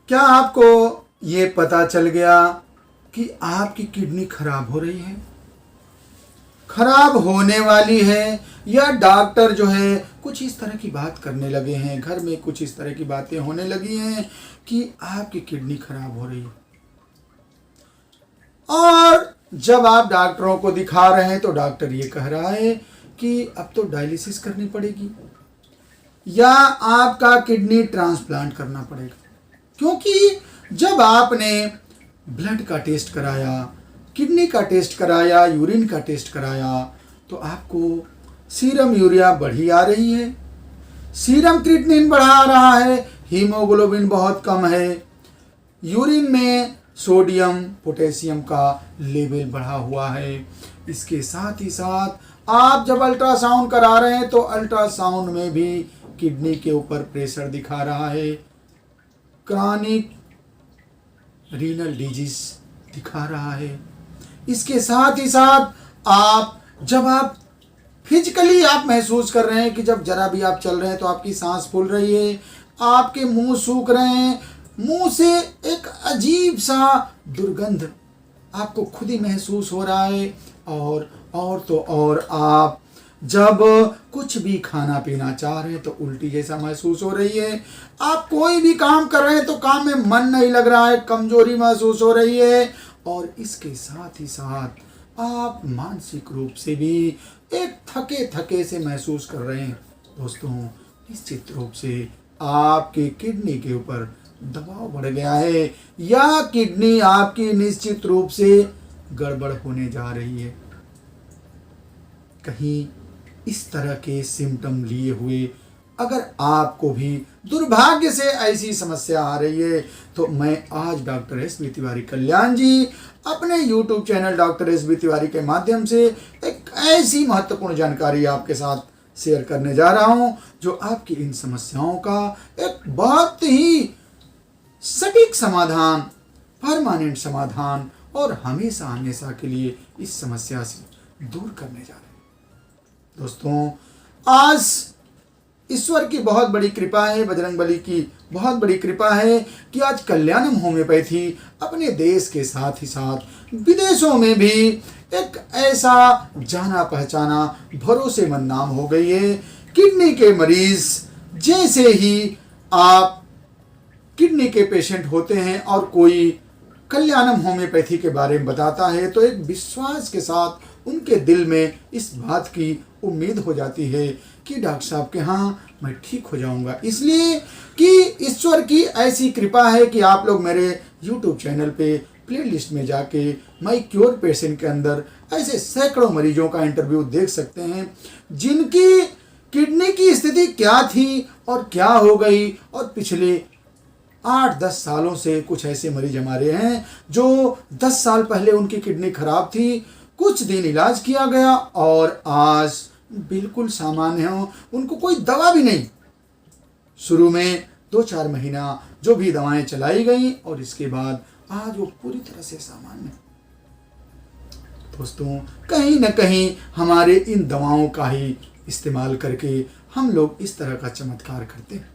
क्या आपको ये पता चल गया कि आपकी किडनी खराब हो रही है, खराब होने वाली है, या डॉक्टर जो है कुछ इस तरह की बात करने लगे हैं, घर में कुछ इस तरह की बातें होने लगी हैं कि आपकी किडनी खराब हो रही है। और जब आप डॉक्टरों को दिखा रहे हैं तो डॉक्टर ये कह रहा है कि अब तो डायलिसिस करनी पड़ेगी या आपका किडनी ट्रांसप्लांट करना पड़ेगा, क्योंकि जब आपने ब्लड का टेस्ट कराया, किडनी का टेस्ट कराया, यूरिन का टेस्ट कराया, तो आपको सीरम यूरिया बढ़ी आ रही है, सीरम क्रिएटिनिन बढ़ा रहा है, हीमोग्लोबिन बहुत कम है, यूरिन में सोडियम पोटेशियम का लेवल बढ़ा हुआ है। इसके साथ ही साथ आप जब अल्ट्रासाउंड करा रहे हैं तो अल्ट्रासाउंड में भी किडनी के ऊपर प्रेशर दिखा रहा है, क्रॉनिक रीनल डिजीज दिखा रहा है। इसके साथ ही साथ जब आप फिजिकली आप महसूस कर रहे हैं कि जब जरा भी आप चल रहे हैं तो आपकी सांस फूल रही है, आपके मुंह सूख रहे हैं, मुंह से एक अजीब सा दुर्गंध आपको खुद ही महसूस हो रहा है, और तो और आप जब कुछ भी खाना पीना चाह रहे हैं तो उल्टी जैसा महसूस हो रही है, आप कोई भी काम कर रहे हैं तो काम में मन नहीं लग रहा है, कमजोरी महसूस हो रही है, और इसके साथ ही साथ आप मानसिक रूप से भी एक थके थके से महसूस कर रहे हैं। दोस्तों, निश्चित रूप से आपके किडनी के ऊपर दबाव बढ़ गया है, या किडनी आपकी निश्चित रूप से गड़बड़ होने जा रही है। कहीं इस तरह के सिम्टम लिए हुए अगर आपको भी दुर्भाग्य से ऐसी समस्या आ रही है तो मैं आज doctor S B Tiwari Kalyan ji अपने YouTube channel doctor S B Tiwari के माध्यम से एक ऐसी महत्वपूर्ण जानकारी आपके साथ शेयर करने जा रहा हूं जो आपकी इन समस्याओं का एक बहुत ही सटीक समाधान, परमानेंट समाधान और हमेशा हमेशा के लिए इस समस्या से दूर करने जा रहे हैं। दोस्तों, आज ईश्वर की बहुत बड़ी कृपा है, बजरंगबली की बहुत बड़ी कृपा है कि आज कल्याणम होम्योपैथी अपने देश के साथ ही साथ विदेशों में भी एक ऐसा जाना पहचाना भरोसेमंद नाम हो गई है। किडनी के मरीज जैसे ही आप किडनी के पेशेंट होते हैं और कोई कल्याणम होम्योपैथी के बारे में बताता है तो एक विश्वास के साथ उनके दिल में इस बात की उम्मीद हो जाती है कि डॉक्टर साहब के यहाँ मैं ठीक हो जाऊंगा, इसलिए कि ईश्वर की ऐसी कृपा है कि आप लोग मेरे YouTube चैनल पे प्लेलिस्ट में जाके माई क्योर पेशेंट के अंदर ऐसे सैकड़ों मरीजों का इंटरव्यू देख सकते हैं जिनकी किडनी की स्थिति क्या थी और क्या हो गई, और पिछले 8-10 सालों से कुछ ऐसे मरीज हमारे हैं जो 10 साल पहले उनकी किडनी खराब थी, कुछ दिन इलाज किया गया और आज बिल्कुल सामान्य हो, उनको कोई दवा भी नहीं। शुरू में 2-4 महीना जो भी दवाएं चलाई गई और इसके बाद आज वो पूरी तरह से सामान्य। दोस्तों, कहीं ना कहीं हमारे इन दवाओं का ही इस्तेमाल करके हम लोग इस तरह का चमत्कार करते हैं।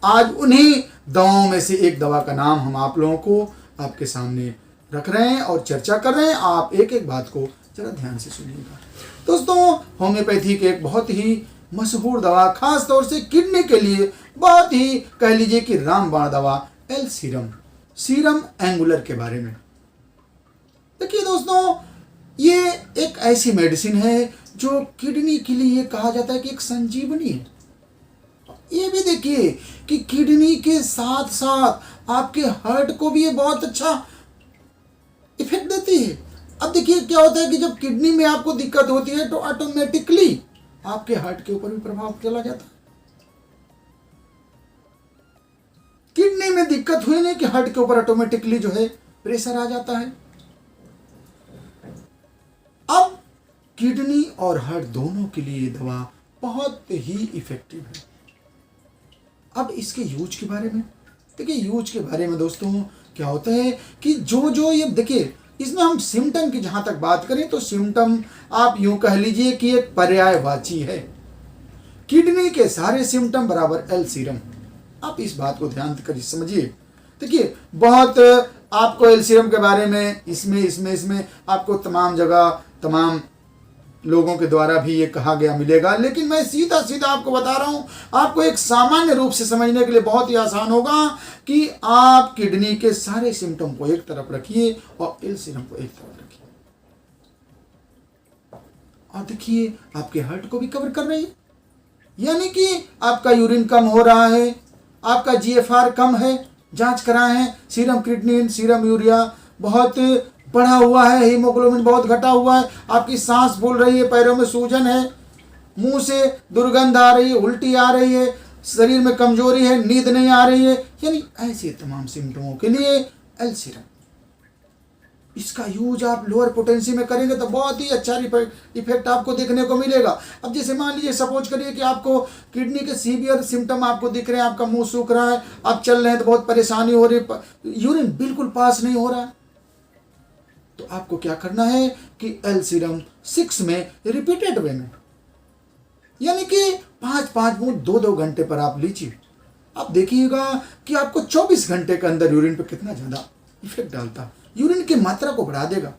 आज उन्हीं दवाओं में से एक दवा का नाम हम आप लोगों को आपके सामने रख रहे हैं और चर्चा कर रहे हैं। आप एक एक बात को जरा ध्यान से सुनिएगा। दोस्तों, होम्योपैथी के एक बहुत ही मशहूर दवा, खास तौर से किडनी के लिए बहुत ही कह लीजिए कि रामबाण दवा, एल सीरम, सीरम एंगुलर के बारे में। देखिए दोस्तों, ये एक ऐसी मेडिसिन है जो किडनी के लिए कहा जाता है कि एक संजीवनी है। ये भी देखिए कि किडनी के साथ साथ आपके हार्ट को भी ये बहुत अच्छा इफेक्ट देती है। अब देखिए क्या होता है कि जब किडनी में आपको दिक्कत होती है तो ऑटोमेटिकली आपके हार्ट के ऊपर भी प्रभाव चला जाता है। किडनी में दिक्कत हुई नहीं कि हार्ट के ऊपर ऑटोमेटिकली जो है प्रेशर आ जाता है। अब किडनी और हार्ट दोनों के लिए दवा बहुत ही इफेक्टिव है। अब इसके यूज के बारे में देखिए, यूज के बारे में दोस्तों क्या होता है कि जो ये देखिए, इसमें हम सिम्टम की जहां तक बात करें तो सिम्टम आप यूं कह लीजिए कि एक पर्यायवाची है। किडनी के सारे सिम्टम बराबर एल सीरम। आप इस बात को ध्यान कर समझिए। देखिए बहुत आपको एल सीरम के बारे में इसमें आपको तमाम जगह तमाम लोगों के द्वारा भी ये कहा गया मिलेगा, लेकिन मैं सीधा सीधा आपको बता रहा हूं, आपको एक सामान्य रूप से समझने के लिए बहुत ही आसान होगा कि आप किडनी के सारे सिम्टम को एक तरफ रखिए और एल सीरम को एक तरफ रखिए, और देखिए आपके हार्ट को भी कवर कर रही है। यानी कि आपका यूरिन कम हो रहा है, आपका जीएफआर कम है, जांच कराए हैं, सीरम क्रिएटिनिन, सीरम यूरिया बहुत बढ़ा हुआ है, हीमोग्लोबिन बहुत घटा हुआ है, आपकी सांस फूल रही है, पैरों में सूजन है, मुंह से दुर्गंध आ रही है, उल्टी आ रही है, शरीर में कमजोरी है, नींद नहीं आ रही है, यानी ऐसे तमाम सिम्टमों के लिए एल सीरम, इसका यूज आप लोअर पोटेंसी में करेंगे तो बहुत ही अच्छा इफेक्ट आपको देखने को मिलेगा। अब जैसे मान लीजिए सपोज करिए कि आपको किडनी के सीवियर सिम्टम आपको दिख रहे हैं, आपका मुंह सूख रहा है, आप चल रहे हैं तो बहुत परेशानी हो रही है, यूरिन बिल्कुल पास नहीं हो रहा है, तो आपको क्या करना है कि एल सीरम 6 में रिपीटेड वे में, यानी कि 5-5 बूंद 2-2 घंटे पर आप लीजिए। आप देखिएगा कि आपको 24 घंटे के अंदर यूरिन पे कितना ज्यादा इफेक्ट डालता है, यूरिन की मात्रा को बढ़ा देगा।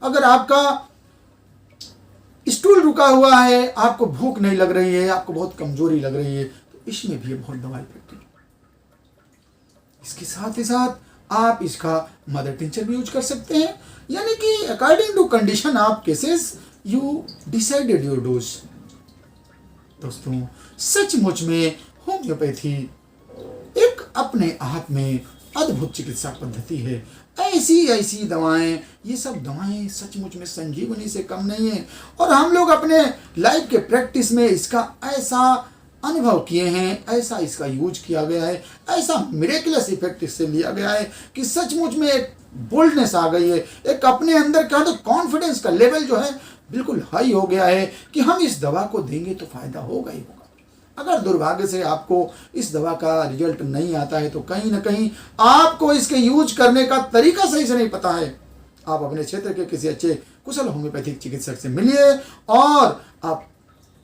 अगर आपका स्टूल रुका हुआ है, आपको भूख नहीं लग रही है, आपको बहुत कमजोरी लग रही है, तो इसमें भी बहुत दवा इफेक्टिव। इसके साथ ही साथ आप इसका मदर टिंचर भी यूज कर सकते हैं, यानी कि according to condition of cases you decided your dose. दोस्तों सचमुच में होम्योपैथी एक अपने आप में अद्भुत चिकित्सा पद्धति है। ऐसी दवाएं, ये सब दवाएं सचमुच में संजीवनी से कम नहीं है, और हम लोग अपने लाइफ के प्रैक्टिस में इसका ऐसा अनुभव किए हैं, ऐसा इसका यूज किया गया है, ऐसा मिरेकुलस इफेक्ट इससे लिया गया है कि सचमुच में एक बोल्डनेस आ गई है, एक अपने अंदर क्या तो कॉन्फिडेंस का लेवल जो है बिल्कुल हाई हो गया है कि हम इस दवा को देंगे तो फायदा होगा ही होगा। अगर दुर्भाग्य से आपको इस दवा का रिजल्ट नहीं आता है तो कहीं ना कहीं आपको इसके यूज करने का तरीका सही से नहीं पता है। आप अपने क्षेत्र के किसी अच्छे कुशल होम्योपैथिक चिकित्सक से मिलिए और आप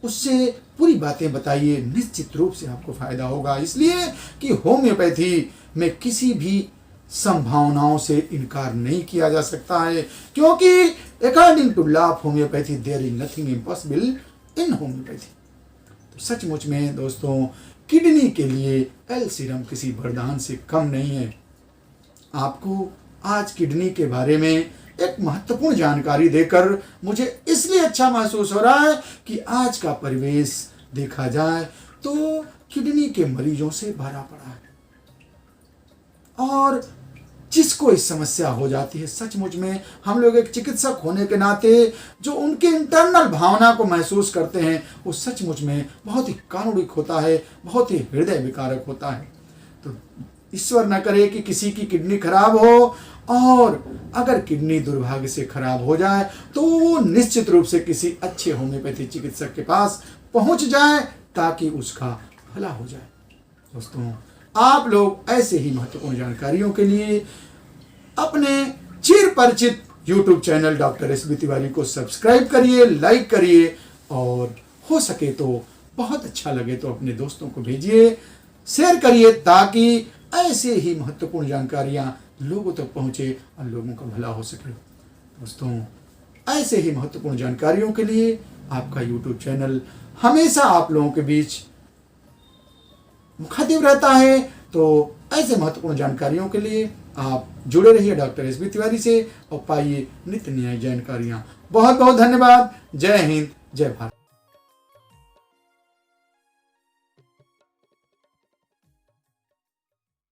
उससे पूरी बातें बताइए, निश्चित रूप से आपको फायदा होगा। इसलिए कि होम्योपैथी में किसी भी संभावनाओं से इनकार नहीं किया जा सकता है, क्योंकि according to law of homeopathy there is nothing impossible in homeopathy. तो सचमुच में दोस्तों किडनी के लिए एल सीरम किसी वरदान से कम नहीं है। आपको आज किडनी के बारे में एक महत्वपूर्ण जानकारी देकर मुझे इसलिए अच्छा महसूस हो रहा है कि आज का परिवेश देखा जाए तो किडनी के मरीजों से भरा पड़ा है, और जिसको इस समस्या हो जाती है, सचमुच में हम लोग एक चिकित्सक होने के नाते जो उनके इंटरनल भावना को महसूस करते हैं वो सचमुच में बहुत ही कारुणिक होता है, बहुत ही हृदय विकारक होता है। तो ईश्वर न करे कि किसी की किडनी खराब हो, और अगर किडनी दुर्भाग्य से खराब हो जाए तो वो निश्चित रूप से किसी अच्छे होम्योपैथी चिकित्सक के पास पहुंच जाए ताकि उसका भला हो जाए। दोस्तों आप लोग ऐसे ही महत्वपूर्ण जानकारियों के लिए अपने चिर परिचित YouTube channel doctor S.B.. Tiwari को सब्सक्राइब करिए, लाइक करिए, और हो सके तो बहुत अच्छा लगे तो अपने दोस्तों को भेजिए, शेयर करिए, ताकि ऐसे ही महत्वपूर्ण जानकारियां लोगों तक पहुंचे और लोगों का भला हो सके। दोस्तों ऐसे ही महत्वपूर्ण जानकारियों के लिए आपका YouTube चैनल हमेशा आप लोगों के बीच मुखातिब रहता है। तो ऐसे महत्वपूर्ण जानकारियों के लिए आप जुड़े रहिए डॉक्टर एस.बी. तिवारी से और पाइए नित्य नई जानकारियां। बहुत बहुत धन्यवाद। जय हिंद, जय भारत।